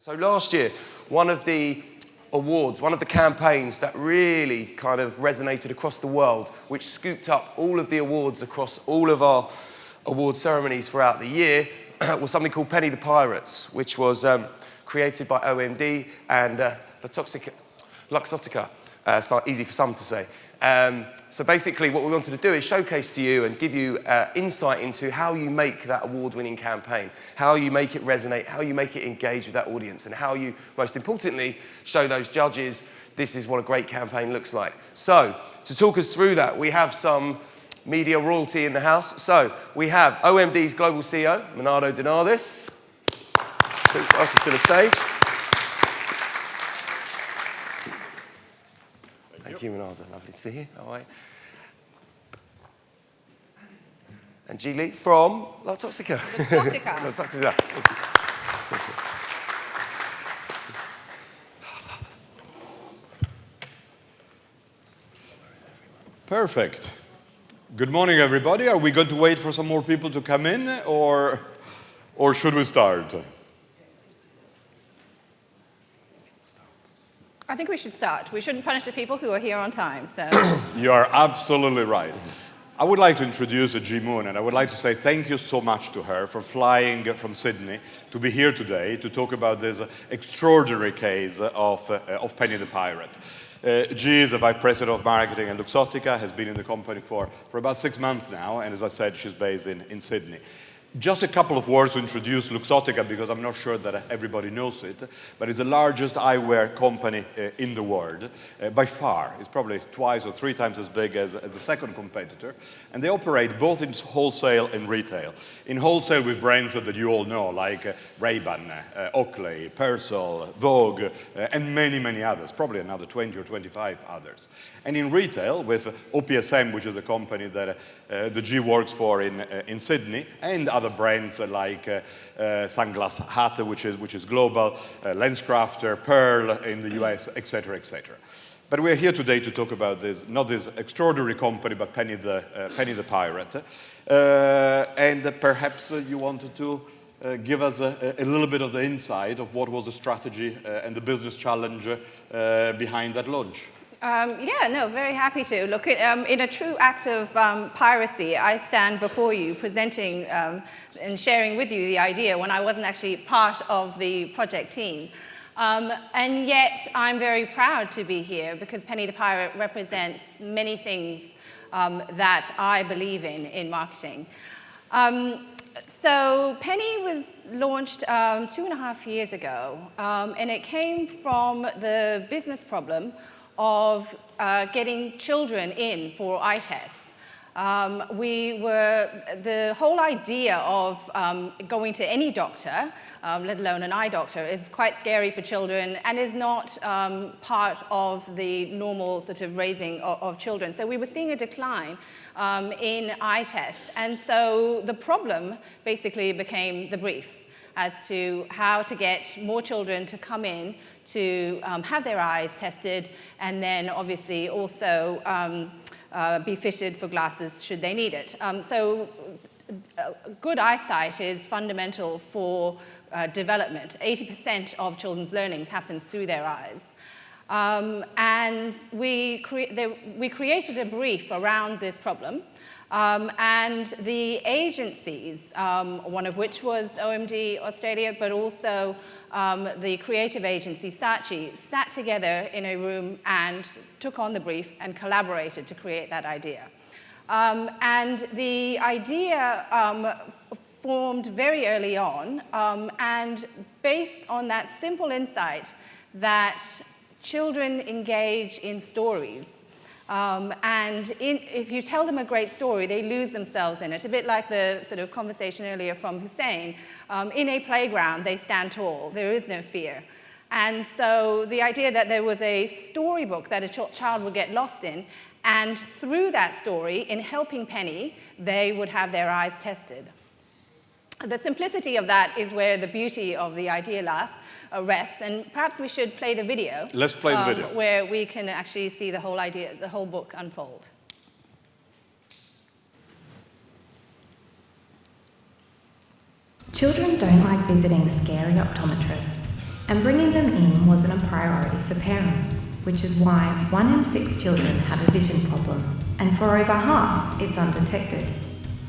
So last year, one of the awards, one of the campaigns that really kind of resonated across the world, which scooped up all of the awards across all of our award ceremonies throughout the year, was something called Penny the Pirates, which was created by OMD and Luxottica. So easy for some to say. So basically what we wanted to do is showcase to you and give you insight into how you make that award-winning campaign, how you make it resonate, how you make it engage with that audience, and how you, most importantly, show those judges this is what a great campaign looks like. So, to talk us through that, we have some media royalty in the house. So, we have OMD's Global CEO, Mainardo de Nardis. Please welcome to the stage. Thank you, Mainardo. Lovely to see you. All right. And G. Lee from Luxottica. Luxottica. Luxottica. Perfect. Good morning, everybody. Are we going to wait for some more people to come in, or should we start? I think we should start. We shouldn't punish the people who are here on time, so. You are absolutely right. I would like to introduce Ji Moon, and I would like to say thank you so much to her for flying from Sydney to be here today to talk about this extraordinary case of Penny the Pirate. Ji is the Vice President of Marketing at Luxottica, has been in the company for about 6 months now, and as I said, she's based in Sydney. Just a couple of words to introduce Luxottica, because I'm not sure that everybody knows it, but it's the largest eyewear company in the world, by far. It's probably twice or 3 times as big as the second competitor, and they operate both in wholesale and retail. In wholesale with brands that you all know, like Ray-Ban, Oakley, Persol, Vogue, and many, many others, probably another 20 or 25 others. And in retail with OPSM, which is a company that the G works for in Sydney, and other brands like Sunglass Hut, which is global, LensCrafter, Pearl in the US, etc., etc. But we're here today to talk about this, not this extraordinary company, but Penny the Pirate. And perhaps you wanted to give us a little bit of the insight of what was the strategy and the business challenge behind that launch. Yeah, no, very happy to. Look, in a true act of piracy, I stand before you presenting and sharing with you the idea when I wasn't actually part of the project team. And yet, I'm very proud to be here because Penny the Pirate represents many things that I believe in marketing. So Penny was launched 2.5 years ago, and it came from the business problem of getting children in for eye tests. The whole idea of going to any doctor, let alone an eye doctor, is quite scary for children and is not part of the normal sort of raising of children. So we were seeing a decline in eye tests. And so the problem basically became the brief as to how to get more children to come in to have their eyes tested, and then obviously also be fitted for glasses should they need it. So good eyesight is fundamental for development. 80% of children's learning happens through their eyes. And we created a brief around this problem. And the agencies, one of which was OMD Australia, but also the creative agency, Saatchi, sat together in a room and took on the brief and collaborated to create that idea. And the idea formed very early on, and based on that simple insight that children engage in stories. If you tell them a great story, they lose themselves in it. A bit like the sort of conversation earlier from Hussein. In a playground, they stand tall. There is no fear. And so the idea that there was a storybook that a child would get lost in, and through that story, in helping Penny, they would have their eyes tested. The simplicity of that is where the beauty of the idea rests, and perhaps we should play the video. Let's play the video. Where we can actually see the whole idea, the whole book unfold. Children don't like visiting scary optometrists. and bringing them in wasn't a priority for parents, which is why 1 in 6 children have a vision problem, and for over half, it's undetected.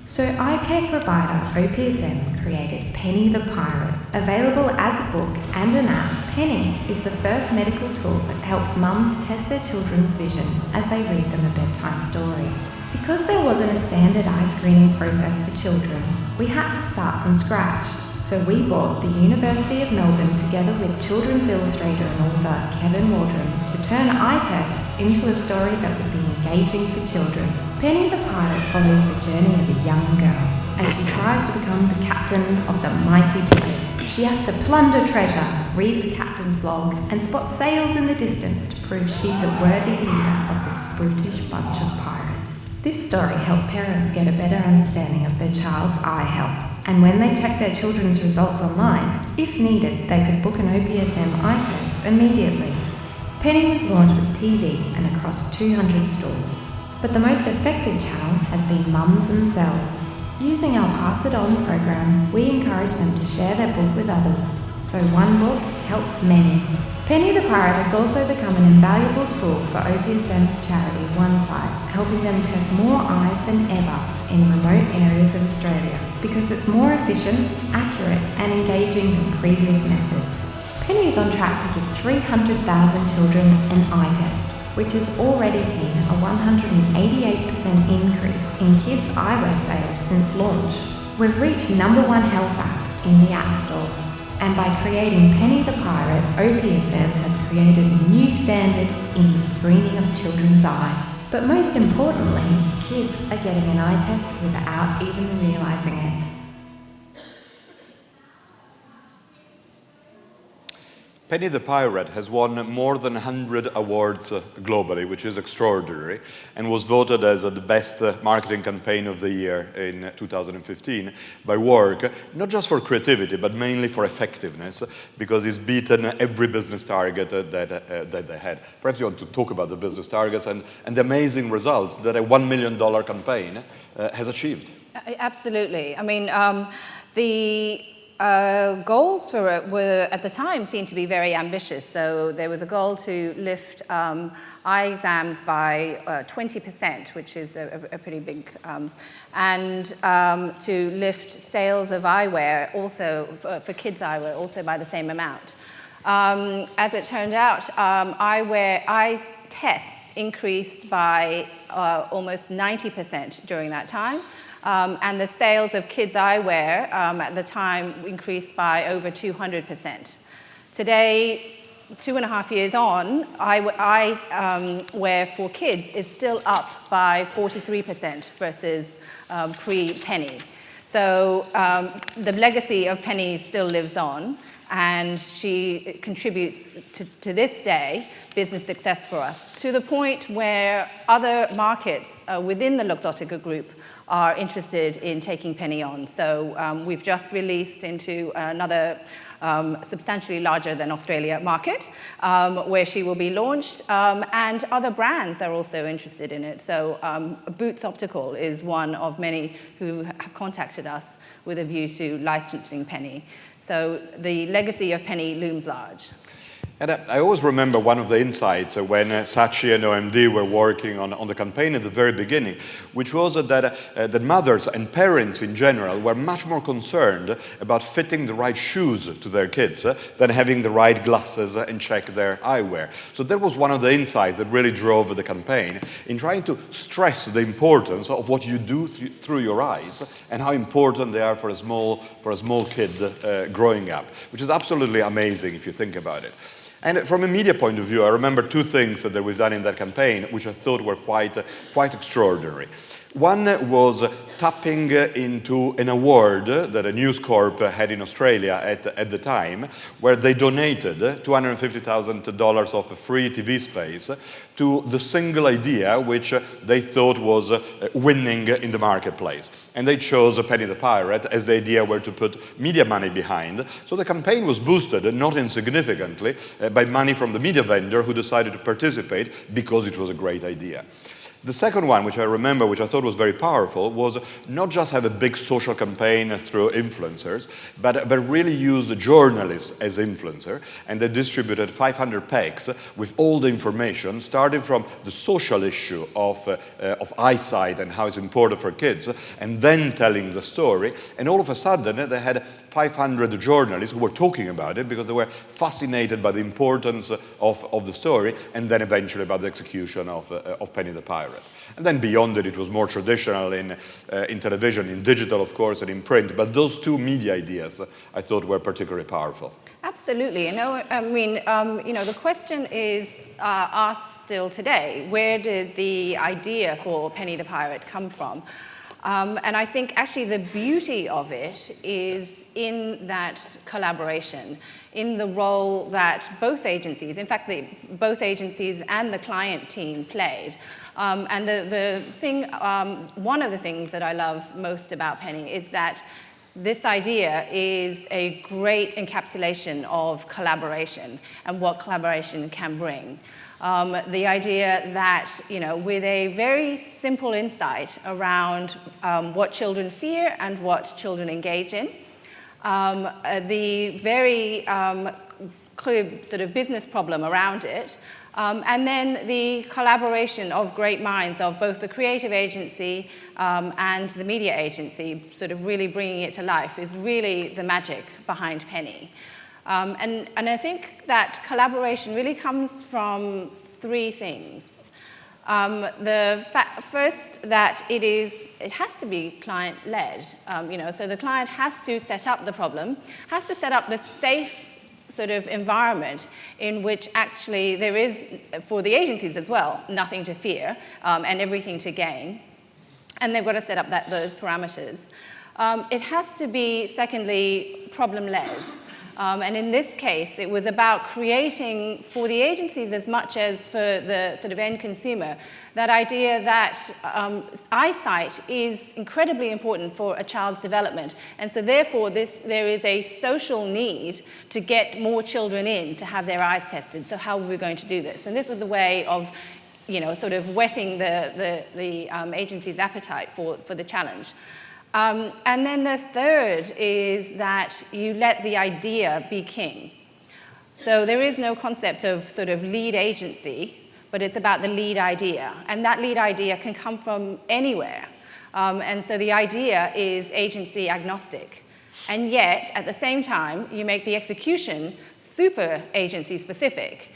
So eye care provider OPSM created Penny the Pirate. Available as a book and an app, Penny is the first medical tool that helps mums test their children's vision as they read them a bedtime story. Because there wasn't a standard eye screening process for children, we had to start from scratch. So we brought the University of Melbourne together with children's illustrator and author Kevin Waldron to turn eye tests into a story that would be engaging for children. Penny the Pirate follows the journey of a young girl as she tries to become the captain of the mighty boat. She has to plunder treasure, read the captain's log, and spot sails in the distance to prove she's a worthy leader of this brutish bunch of pirates. This story helped parents get a better understanding of their child's eye health, and when they check their children's results online, if needed, they could book an OPSM eye test immediately. Penny was launched with TV and across 200 stores. But the most effective channel has been mums themselves. Using our Pass It On program, we encourage them to share their book with others, so one book helps many. Penny the Pirate has also become an invaluable tool for OPSM's charity OneSight, helping them test more eyes than ever in remote areas of Australia, because it's more efficient, accurate and engaging than previous methods. Penny is on track to give 300,000 children an eye test, which has already seen a 188% increase in kids' eyewear sales since launch. We've reached #1 health app in the App Store, and by creating Penny the Pirate, OPSM has created a new standard in the screening of children's eyes. But most importantly, kids are getting an eye test without even realising it. Penny the Pirate has won more than 100 awards globally, which is extraordinary, and was voted as the best marketing campaign of the year in 2015 by Work, not just for creativity, but mainly for effectiveness, because it's beaten every business target that they had. Perhaps you want to talk about the business targets and the amazing results that a $1 million campaign has achieved. Absolutely. I mean, the goals for it were, at the time, seemed to be very ambitious. So there was a goal to lift eye exams by 20%, which is a pretty big, and to lift sales of eyewear also, for kids' eyewear, also by the same amount. As it turned out, eye tests increased by almost 90% during that time. And the sales of kids' eyewear at the time increased by over 200%. Today, 2.5 years on, eyewear for kids is still up by 43% versus pre-Penny. So the legacy of Penny still lives on, and she contributes to this day business success for us, to the point where other markets within the Luxottica group are interested in taking Penny on. So we've just released into another substantially larger than Australia market, where she will be launched, and other brands are also interested in it. So Boots Optical is one of many who have contacted us with a view to licensing Penny. So the legacy of Penny looms large. And I always remember one of the insights when Saatchi and OMD were working on the campaign at the very beginning, which was that mothers and parents in general were much more concerned about fitting the right shoes to their kids than having the right glasses and check their eyewear. So that was one of the insights that really drove the campaign in trying to stress the importance of what you do through your eyes and how important they are for a small kid growing up, which is absolutely amazing if you think about it. And from a media point of view, I remember two things that we've done in that campaign, which I thought were quite extraordinary. One was tapping into an award that a News Corp had in Australia at the time, where they donated $250,000 of free TV space to the single idea which they thought was winning in the marketplace. And they chose Penny the Pirate as the idea where to put media money behind. So the campaign was boosted, not insignificantly, by money from the media vendor who decided to participate because it was a great idea. The second one, which I remember, which I thought was very powerful, was not just have a big social campaign through influencers, but really use journalists as influencer, and they distributed 500 packs with all the information, starting from the social issue of eyesight and how it's important for kids, and then telling the story. And all of a sudden, they had 500 journalists who were talking about it because they were fascinated by the importance of the story, and then eventually about the execution of Penny the Pirate. And then beyond it, it was more traditional in television, in digital, of course, and in print. But those two media ideas, I thought, were particularly powerful. Absolutely. The question is asked still today, where did the idea for Penny the Pirate come from? And I think actually the beauty of it is in that collaboration, in the role that both agencies, in fact, both agencies and the client team played. And one of the things that I love most about Penny is that this idea is a great encapsulation of collaboration and what collaboration can bring. The idea that, with a very simple insight around what children fear and what children engage in, the very clear sort of business problem around it, and then the collaboration of great minds of both the creative agency and the media agency, sort of really bringing it to life, is really the magic behind Penny. And I think that collaboration really comes from three things. First, that it has to be client-led. So the client has to set up the problem, has to set up the safe sort of environment in which actually there is, for the agencies as well, nothing to fear and everything to gain. And they've got to set up those parameters. It has to be, secondly, problem-led. And in this case, it was about creating, for the agencies as much as for the sort of end consumer, that idea that eyesight is incredibly important for a child's development. And so therefore, there is a social need to get more children in to have their eyes tested. So how are we going to do this? And this was a way of, sort of whetting the agency's appetite for the challenge. And then the third is that you let the idea be king. So there is no concept of sort of lead agency, but it's about the lead idea. And that lead idea can come from anywhere. And so the idea is agency agnostic. And yet, at the same time, you make the execution super agency specific,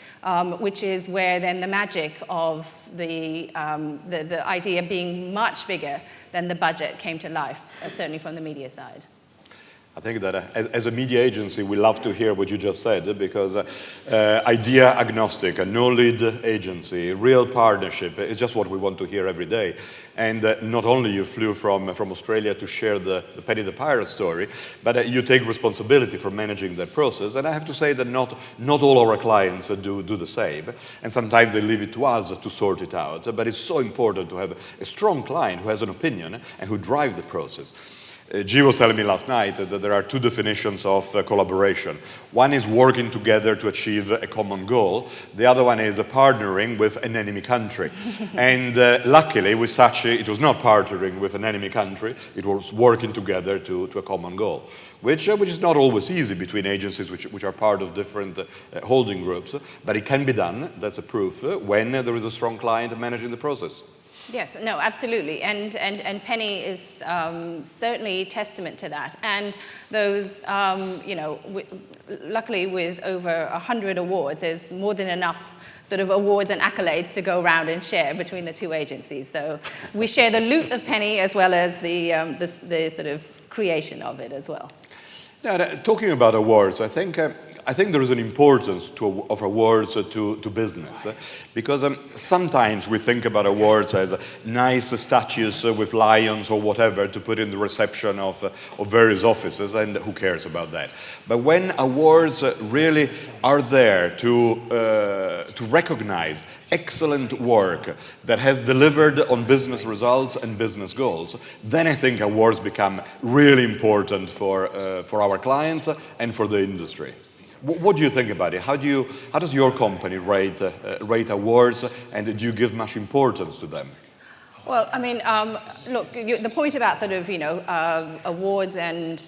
which is where then the magic of the idea being much bigger than the budget came to life, certainly from the media side. I think that as a media agency, we love to hear what you just said, because idea agnostic, a no-lead agency, real partnership is just what we want to hear every day. And not only you flew from Australia to share the Penny the Pirate story, but you take responsibility for managing that process. And I have to say that not all our clients do the same. And sometimes they leave it to us to sort it out. But it's so important to have a strong client who has an opinion and who drives the process. G was telling me last night that there are two definitions of collaboration. One is working together to achieve a common goal. The other one is partnering with an enemy country. And luckily, with Saatchi, it was not partnering with an enemy country. It was working together to a common goal, which is not always easy between agencies which are part of different holding groups. But it can be done, that's a proof, when there is a strong client managing the process. Yes, no, absolutely, and Penny is certainly testament to that. And those, luckily with over 100 awards, there's more than enough sort of awards and accolades to go around and share between the two agencies. So we share the loot of Penny as well as the sort of creation of it as well. Now, talking about awards, I think there is an importance of awards to business, because sometimes we think about awards as nice statues with lions or whatever to put in the reception of various offices, and who cares about that? But when awards really are there to recognize excellent work that has delivered on business results and business goals, then I think awards become really important for our clients and for the industry. What do you think about it? How does your company rate awards, and do you give much importance to them? Well, I mean, look, the point about sort of, awards and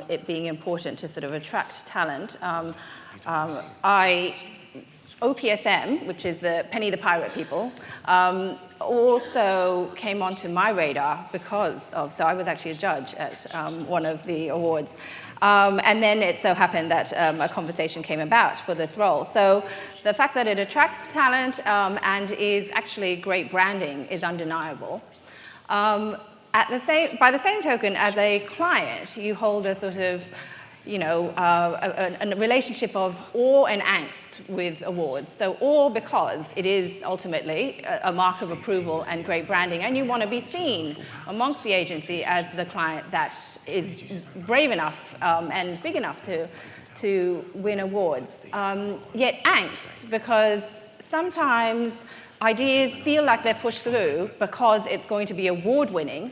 it being important to sort of attract talent, OPSM, which is the Penny the Pirate people, also came onto my radar because of, so I was actually a judge at one of the awards. And then it so happened that a conversation came about for this role. So the fact that it attracts talent and is actually great branding is undeniable. By the same token, as a client, you hold a sort of, a relationship of awe and angst with awards. So awe because it is ultimately a mark of approval and great branding, and you want to be seen amongst the agency as the client that is brave enough and big enough to win awards. Yet angst because sometimes ideas feel like they're pushed through because it's going to be award-winning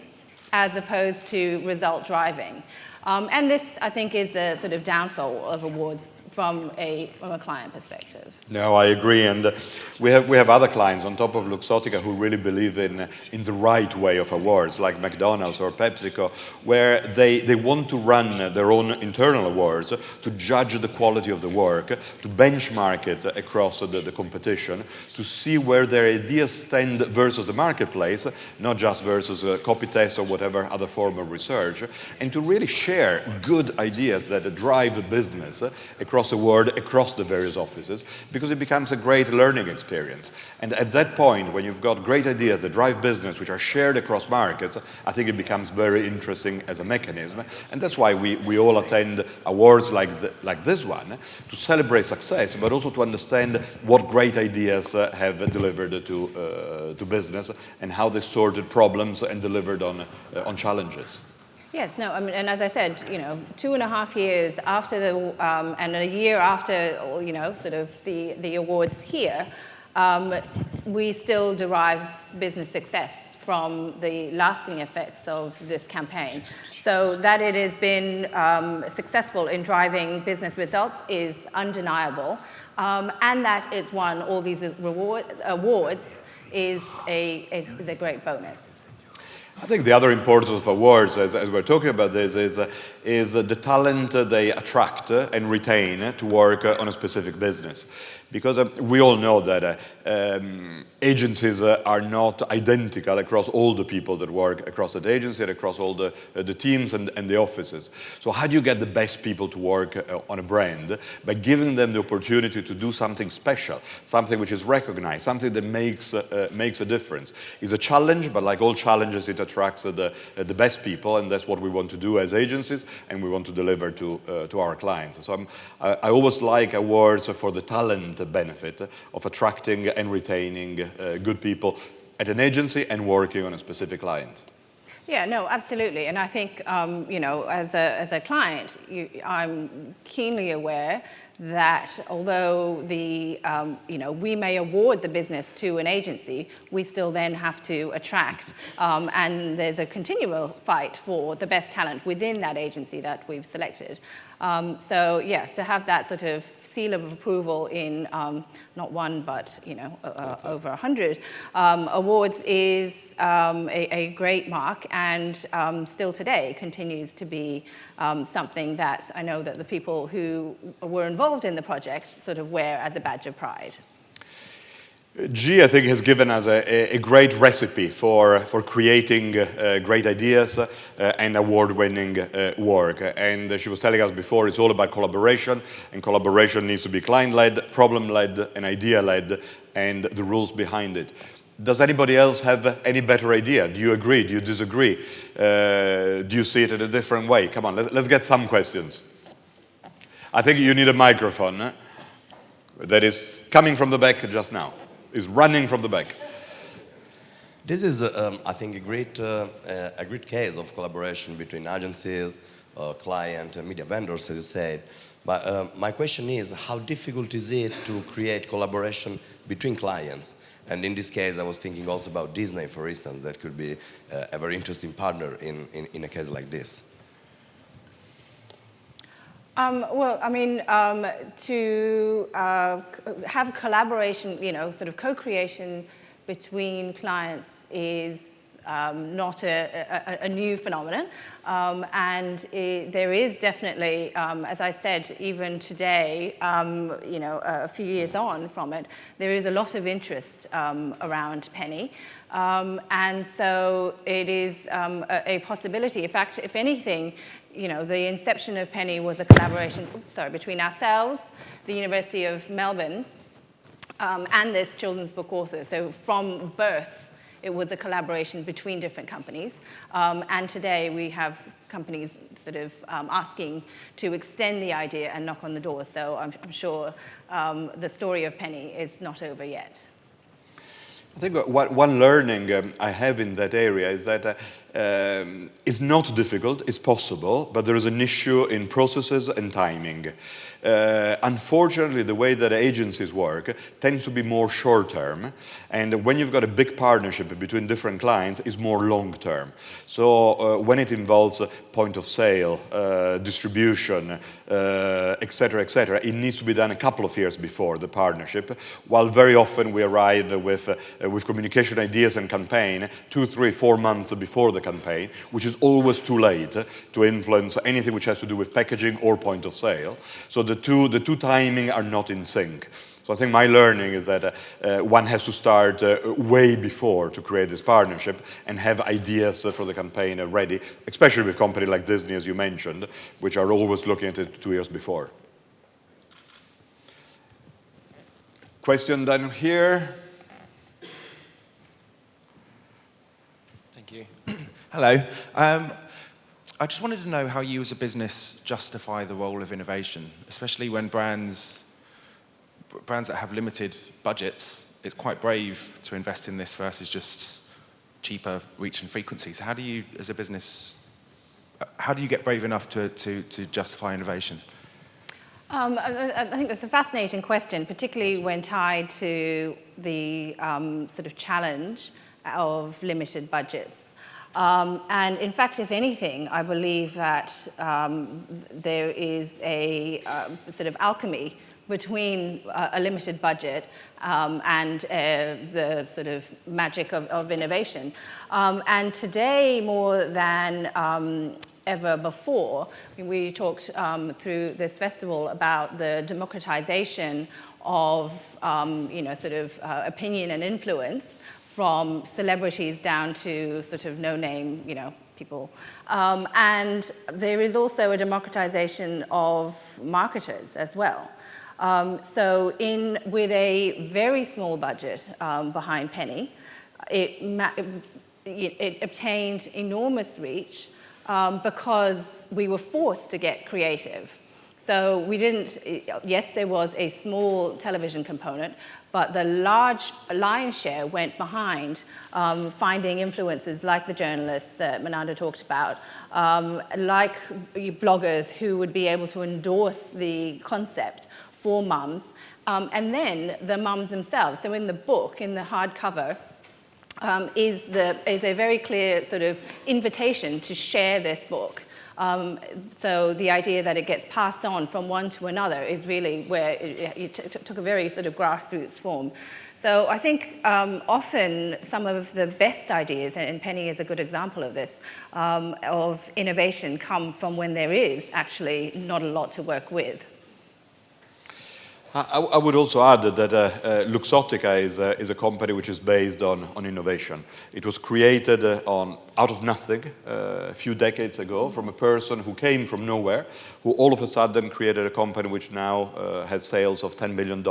as opposed to result-driving. And this, I think, is the sort of downfall of awards from a client perspective. No, I agree, and we have other clients on top of Luxottica who really believe in the right way of awards, like McDonald's or PepsiCo, where they want to run their own internal awards to judge the quality of the work, to benchmark it across the competition, to see where their ideas stand versus the marketplace, not just versus a copy test or whatever other form of research, and to really share good ideas that drive the business across the world, across the various offices, because it becomes a great learning experience. And at that point, when you've got great ideas that drive business, which are shared across markets, I think it becomes very interesting as a mechanism. And that's why we all attend awards like this one, to celebrate success, but also to understand what great ideas have delivered to business and how they sorted problems and delivered on challenges. Yes, no, I mean, and as I said, 2.5 years after and a year after, sort of the awards here, we still derive business success from the lasting effects of this campaign. So that it has been successful in driving business results is undeniable, and that it's won all these awards is a great bonus. I think the other importance of awards, as we're talking about this, is the talent they attract and retain to work on a specific business. Because we all know that agencies are not identical across all the people that work across that agency and across all the teams and the offices. So how do you get the best people to work on a brand? By giving them the opportunity to do something special, something which is recognized, something that makes a difference. It's a challenge, but like all challenges, it attracts the best people, and that's what we want to do as agencies, and we want to deliver to our clients. So I always like awards for the talent benefit of attracting and retaining good people at an agency and working on a specific client. Yeah, no, absolutely. And I think, as a client, I'm keenly aware that although we may award the business to an agency, we still then have to attract, and there's a continual fight for the best talent within that agency that we've selected. So yeah, to have that sort of seal of approval in not one, but over 100 awards is a great mark, and still today continues to be something that I know that the people who were involved in the project sort of wear as a badge of pride. G, I think, has given us a great recipe for creating great ideas and award-winning work. And she was telling us before, it's all about collaboration, and collaboration needs to be client-led, problem-led, and idea-led, and the rules behind it. Does anybody else have any better idea? Do you agree? Do you disagree? Do you see it in a different way? Come on, let's get some questions. I think you need a microphone that is coming from the back just now. Is running from the back. This is, I think, a great case of collaboration between agencies, client, and media vendors, as you said. But my question is, how difficult is it to create collaboration between clients? And in this case, I was thinking also about Disney, for instance, that could be a very interesting partner in a case like this. Well, I mean, to have collaboration, sort of co-creation between clients is not a new phenomenon. There is definitely, as I said, even today, a few years on from it, there is a lot of interest around penny. And so it is a possibility. In fact, if anything, the inception of penny was a collaboration, between ourselves, the University of Melbourne, and this children's book author. So from birth, it was a collaboration between different companies. And today we have companies sort of asking to extend the idea and knock on the door. So I'm sure the story of penny is not over yet. I think one learning I have in that area is that it's not difficult, it's possible, but there is an issue in processes and timing. Unfortunately, the way that agencies work tends to be more short-term, and when you've got a big partnership between different clients, it's more long-term. So when it involves point of sale, distribution, etc., it needs to be done a couple of years before the partnership, while very often we arrive with communication ideas and campaign 2, 3, 4 months before the campaign, which is always too late to influence anything which has to do with packaging or point of sale. So the two timing are not in sync. So I think my learning is that one has to start way before to create this partnership and have ideas for the campaign ready, especially with companies like Disney, as you mentioned, which are always looking at it 2 years before. Question down here. Thank you. Hello. I just wanted to know how you as a business justify the role of innovation, especially when brands that have limited budgets, it's quite brave to invest in this versus just cheaper reach and frequencies. How do you, as a business, how do you get brave enough to justify innovation? I think that's a fascinating question, particularly when tied to the sort of challenge of limited budgets. And in fact, if anything, I believe that there is a sort of alchemy between a limited budget and the sort of magic of innovation. And today, more than ever before, we talked through this festival about the democratization of opinion and influence from celebrities down to sort of no-name, people. And there is also a democratization of marketers as well. So with a very small budget behind Penny, it obtained enormous reach because we were forced to get creative. So we didn't, yes, there was a small television component, but the lion's share went behind finding influencers like the journalists that Mainardo talked about, like bloggers who would be able to endorse the concept for mums, and then the mums themselves. So in the book, in the hardcover, is a very clear sort of invitation to share this book. So the idea that it gets passed on from one to another is really where it took a very sort of grassroots form. So I think often some of the best ideas, and Penny is a good example of this, of innovation come from when there is actually not a lot to work with. I would also add that Luxottica is a company which is based on innovation. It was created out of nothing a few decades ago from a person who came from nowhere, who all of a sudden created a company which now has sales of $10 billion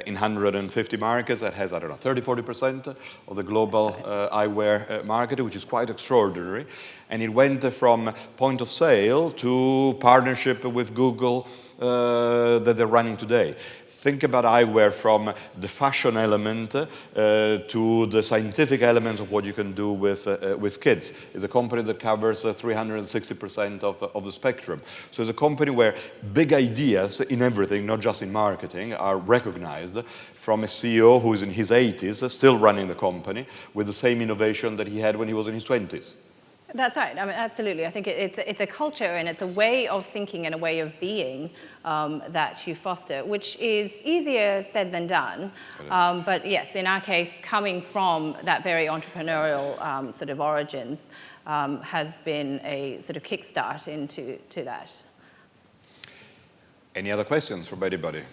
in 150 markets. That has, 30-40% of the global eyewear market, which is quite extraordinary. And it went from point of sale to partnership with Google, that they're running today. Think about eyewear from the fashion element to the scientific elements of what you can do with kids. It's a company that covers 360% of the spectrum. So it's a company where big ideas in everything, not just in marketing, are recognized from a CEO who is in his 80s, still running the company with the same innovation that he had when he was in his 20s. That's right. I mean, absolutely. I think it's a culture and it's a way of thinking and a way of being that you foster, which is easier said than done. But yes, in our case, coming from that very entrepreneurial sort of origins has been a sort of kickstart into that. Any other questions from anybody?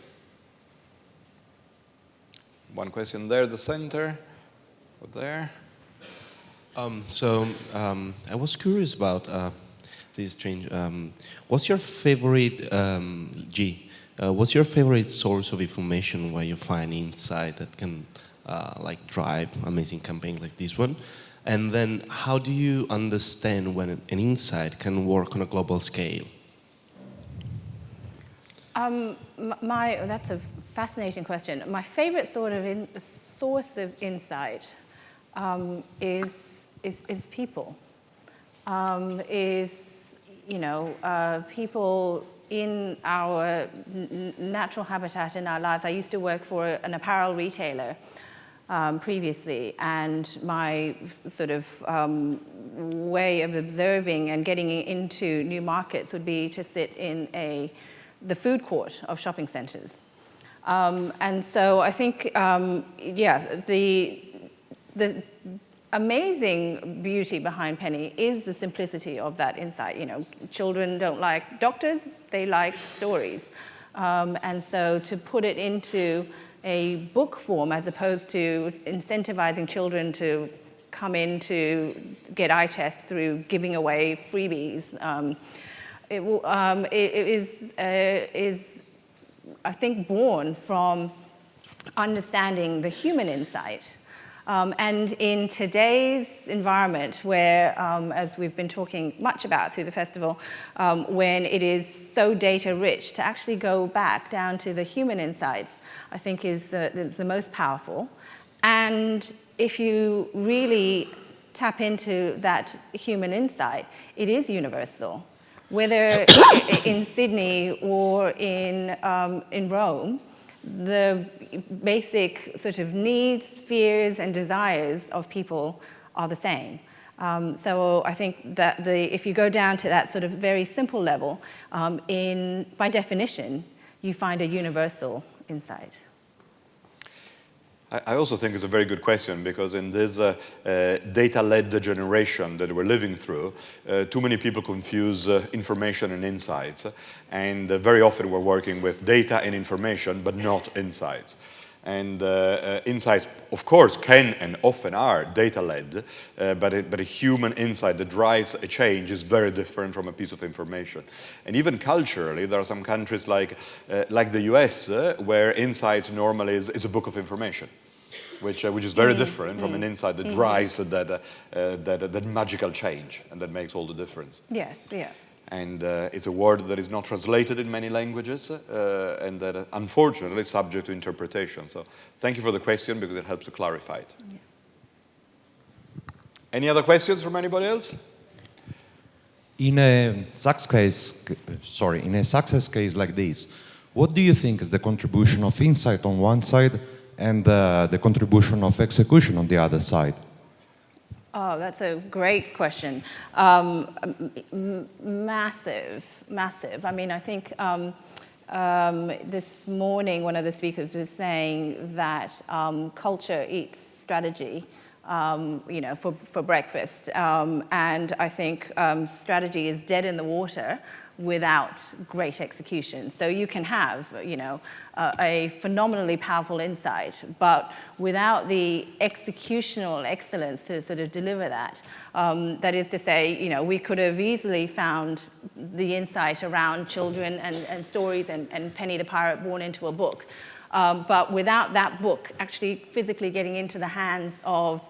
One question there, the center, over there. I was curious about this change. What's your favorite, what's your favorite source of information where you find insight that can like drive amazing campaign like this one? And then how do you understand when an insight can work on a global scale? That's a fascinating question. My favorite sort of source of insight is people. People in our natural habitat in our lives. I used to work for an apparel retailer previously, and my sort of way of observing and getting into new markets would be to sit in the food court of shopping centers. And so I think, the amazing beauty behind Penny is the simplicity of that insight. You know, children don't like doctors, they like stories. And so to put it into a book form as opposed to incentivizing children to come in to get eye tests through giving away freebies, it is, I think, born from understanding the human insight. And in today's environment where, as we've been talking much about through the festival, when it is so data rich, to actually go back down to the human insights, I think is the most powerful. And if you really tap into that human insight, it is universal. Whether in Sydney or in Rome, the basic sort of needs, fears, and desires of people are the same. So I think that if you go down to that sort of very simple level, by definition, you find a universal insight. I also think it's a very good question, because in this data-led generation that we're living through, too many people confuse information and insights. And very often we're working with data and information, but not insights. And insights, of course, can and often are data-led, but a human insight that drives a change is very different from a piece of information. And even culturally, there are some countries like the US, where insights normally is a book of information, which is very different from an insight that drives that magical change and that makes all the difference. Yes, yeah. And it's a word that is not translated in many languages, and that unfortunately is subject to interpretation. So thank you for the question, because it helps to clarify it. Yeah. Any other questions from anybody else? In a success case like this, what do you think is the contribution of insight on one side and the contribution of execution on the other side? Oh, that's a great question. Massive. I mean, I think this morning one of the speakers was saying that culture eats strategy, for breakfast. And I think strategy is dead in the water without great execution. So you can have, a phenomenally powerful insight, but without the executional excellence to sort of deliver that, that is to say, we could have easily found the insight around children and stories and Penny the Pirate born into a book. But without that book actually physically getting into the hands of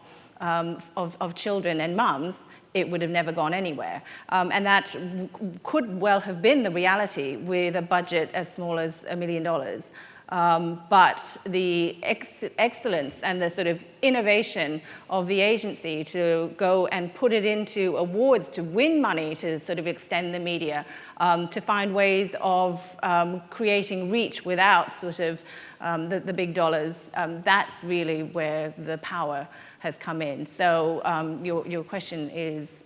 children and mums, it would have never gone anywhere. And that could well have been the reality with a budget as small as $1 million. But the excellence and the sort of innovation of the agency to go and put it into awards, to win money, to sort of extend the media, to find ways of creating reach without sort of the big dollars, that's really where the power has come in. So your question is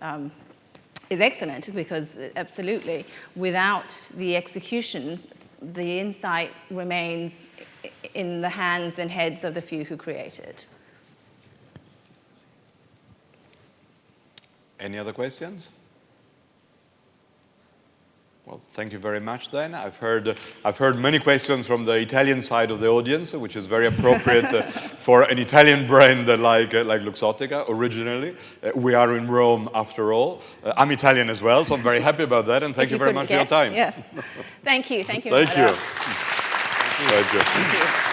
is excellent, because absolutely, without the execution, the insight remains in the hands and heads of the few who create it. Any other questions? Well, thank you very much then. I've heard many questions from the Italian side of the audience, which is very appropriate for an Italian brand like Luxottica originally. We are in Rome after all. I'm Italian as well, so I'm very happy about that, and thank you very much for your time. Yes. Thank you. Thank you. Thank you. Thank you.